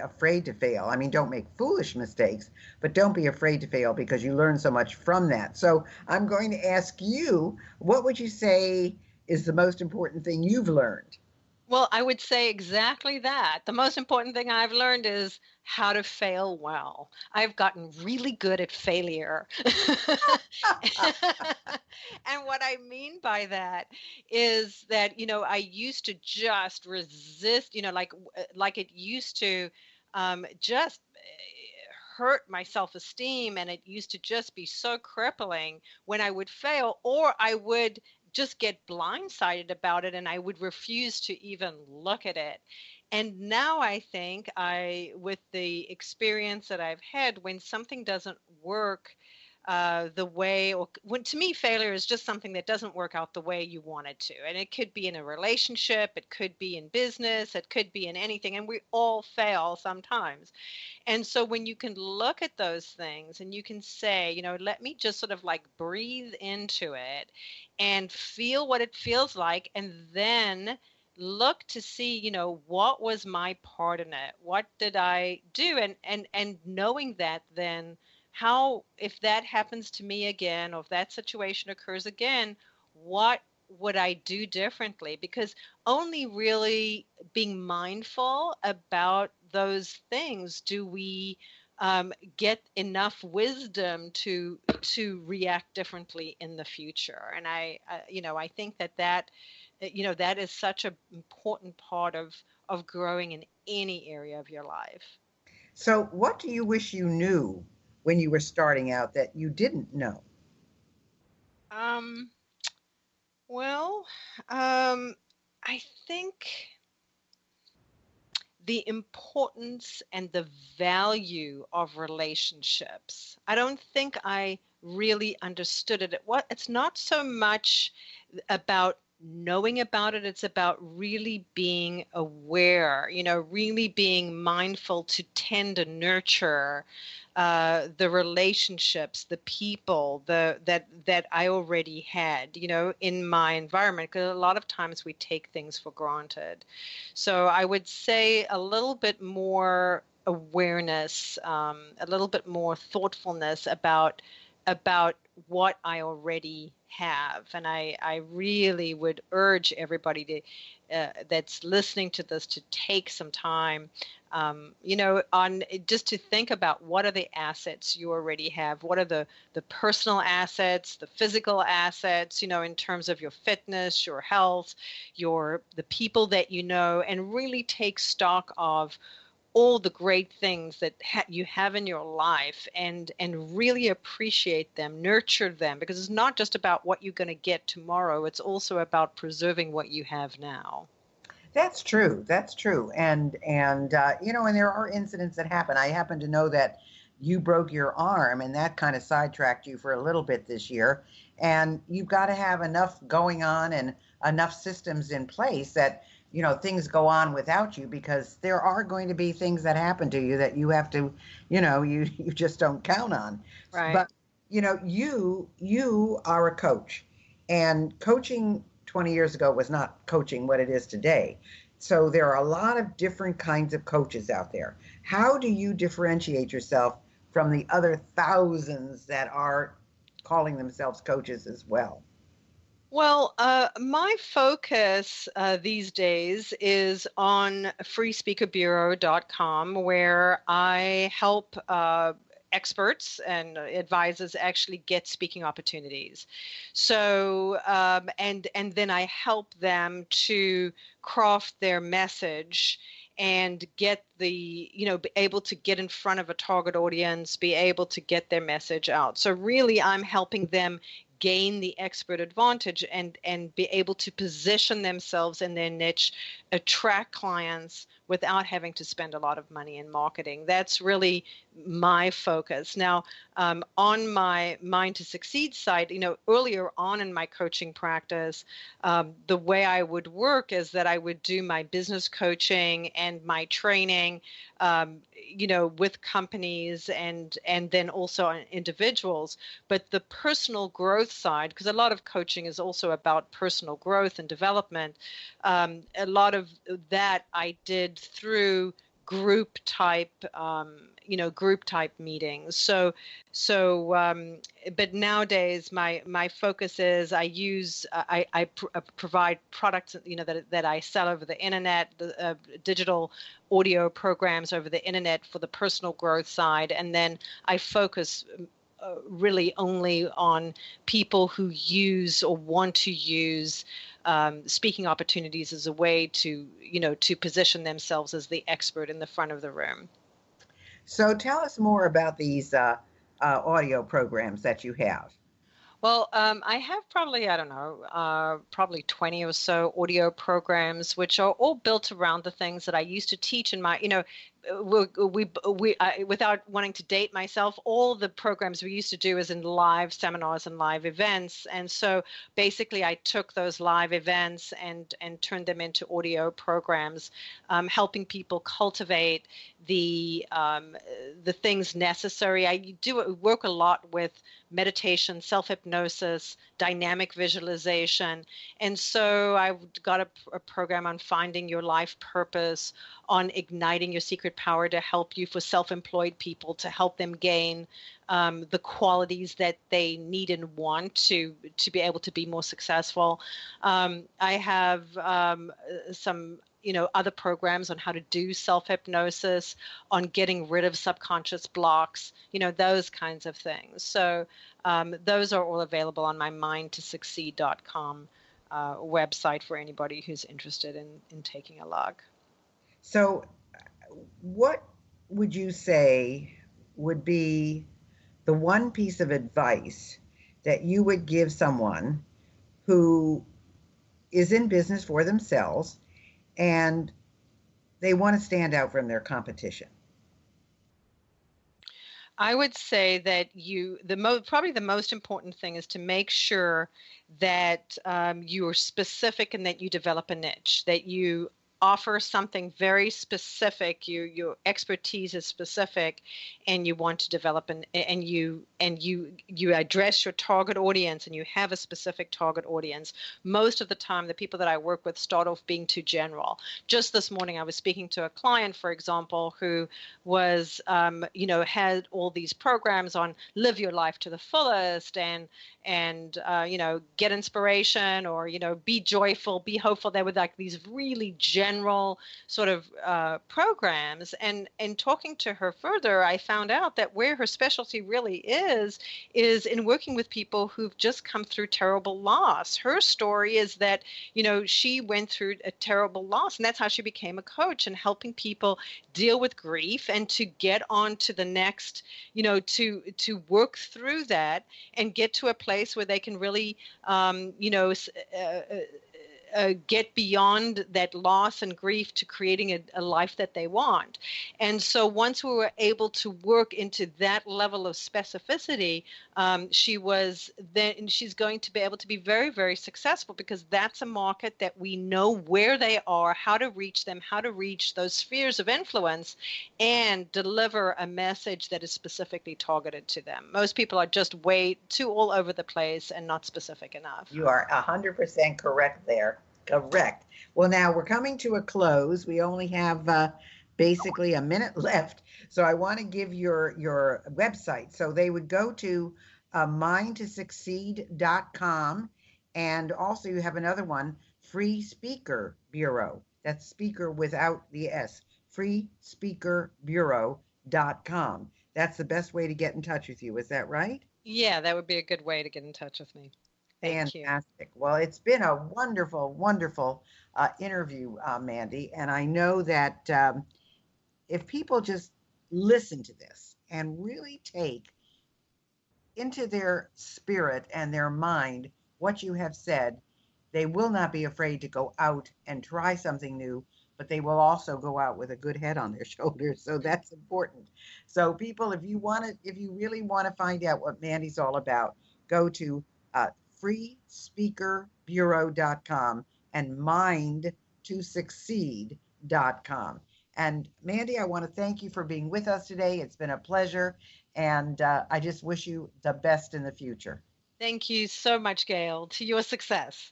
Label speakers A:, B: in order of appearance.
A: afraid to fail. I mean, don't make foolish mistakes, but don't be afraid to fail because you learn so much from that. So I'm going to ask you, what would you say is the most important thing you've learned?
B: Well, I would say exactly that. The most important thing I've learned is how to fail well. I've gotten really good at failure. And what I mean by that is that, I used to just resist, like it used to just hurt my self-esteem, and it used to just be so crippling when I would fail, or I would just get blindsided about it and I would refuse to even look at it. And now I think with the experience that I've had, when something doesn't work the way, or when to me, failure is just something that doesn't work out the way you want it to. And it could be in a relationship, it could be in business, it could be in anything. And we all fail sometimes. And so when you can look at those things and you can say, let me just sort of like breathe into it and feel what it feels like, and then look to see, what was my part in it? What did I do? And knowing that, then how, if that happens to me again, or if that situation occurs again, what would I do differently? Because only really being mindful about those things do we get enough wisdom to react differently in the future. And I think that is such an important part of growing in any area of your life.
A: So, what do you wish you knew when you were starting out that you didn't know?
B: Um, well, um, I think the importance and the value of relationships. I don't think I really understood it. It's not so much about knowing about it, it's about really being aware, really being mindful to tend and nurture the relationships, the people, that I already had, in my environment. Because a lot of times we take things for granted. So I would say a little bit more awareness, a little bit more thoughtfulness about what I already have. And I really would urge everybody that's listening to this to take some time, on just to think about what are the assets you already have. What are the personal assets, the physical assets, in terms of your fitness, your health, the people that and really take stock of all the great things that you have in your life, and really appreciate them, nurture them, because it's not just about what you're going to get tomorrow. It's also about preserving what you have now.
A: That's true. That's true. And there are incidents that happen. I happen to know that you broke your arm, and that kind of sidetracked you for a little bit this year. And you've got to have enough going on and enough systems in place that things go on without you, because there are going to be things that happen to you that you have to, you just don't count on.
B: Right.
A: But you are a coach, and coaching 20 years ago was not coaching what it is today. So there are a lot of different kinds of coaches out there. How do you differentiate yourself from the other thousands that are calling themselves coaches as well?
B: Well, my focus these days is on freespeakerbureau.com, where I help experts and advisors actually get speaking opportunities. So, and then I help them to craft their message and get be able to get in front of a target audience, be able to get their message out. So really, I'm helping them gain the expert advantage and be able to position themselves in their niche, attract clients without having to spend a lot of money in marketing. That's really my focus. Now, on my Mind to Succeed site, earlier on in my coaching practice, the way I would work is that I would do my business coaching and my training, with companies and then also on individuals. But the personal growth side, because a lot of coaching is also about personal growth and development, a lot of that I did through group type, group type meetings. But nowadays my focus is I provide products, that I sell over the internet, the digital audio programs over the internet for the personal growth side, and then I focus really only on people who use or want to use speaking opportunities as a way to position themselves as the expert in the front of the room.
A: So tell us more about these audio programs that you have.
B: Well, I have probably, I don't know, probably 20 or so audio programs, which are all built around the things that I used to teach in my, without wanting to date myself, all the programs we used to do is in live seminars and live events. And so basically I took those live events and turned them into audio programs, helping people cultivate the things necessary. I do work a lot with meditation, self-hypnosis, dynamic visualization. And so I've got a program on finding your life purpose, on igniting your secret power to help you, for self-employed people, to help them gain the qualities that they need and want to be able to be more successful. I have some other programs on how to do self-hypnosis, on getting rid of subconscious blocks, those kinds of things. So those are all available on my mindtosucceed.com website for anybody who's interested in taking a log.
A: So what would you say would be the one piece of advice that you would give someone who is in business for themselves and they want to stand out from their competition?
B: I would say that probably the most important thing is to make sure that you are specific and that you develop a niche, that you offer something very specific. Your expertise is specific, and you want to develop and you address your target audience, and you have a specific target audience. Most of the time, the people that I work with start off being too general. Just this morning, I was speaking to a client, for example, who was had all these programs on live your life to the fullest and get inspiration, or be joyful, be hopeful. They were like these really general sort of programs. And talking to her further, I found out that where her specialty really is in working with people who've just come through terrible loss. Her story is that she went through a terrible loss, and that's how she became a coach, and helping people deal with grief and to get on to the next, to work through that and get to a place where they can really get beyond that loss and grief to creating a life that they want. And so once we were able to work into that level of specificity, she's going to be able to be very, very successful, because that's a market that we know where they are, how to reach them, how to reach those spheres of influence, and deliver a message that is specifically targeted to them. Most people are just way too all over the place and not specific enough.
A: You are 100% correct there. Correct. Well, now we're coming to a close. We only have basically a minute left. So I want to give your website. So they would go to mindtosucceed.com. And also you have another one, Free Speaker Bureau. That's speaker without the S. freespeakerbureau.com. That's the best way to get in touch with you. Is that right?
B: Yeah, that would be a good way to get in touch with me. Thank
A: Fantastic. You. Well, it's been a wonderful, wonderful interview, Mandy. And I know that if people just listen to this and really take into their spirit and their mind what you have said, they will not be afraid to go out and try something new, but they will also go out with a good head on their shoulders. So that's important. So people, if you really want to find out what Mandy's all about, go to freespeakerbureau.com and mindtosucceed.com. And Mandy, I want to thank you for being with us today. It's been a pleasure. And I just wish you the best in the future.
B: Thank you so much, Gail. To your success.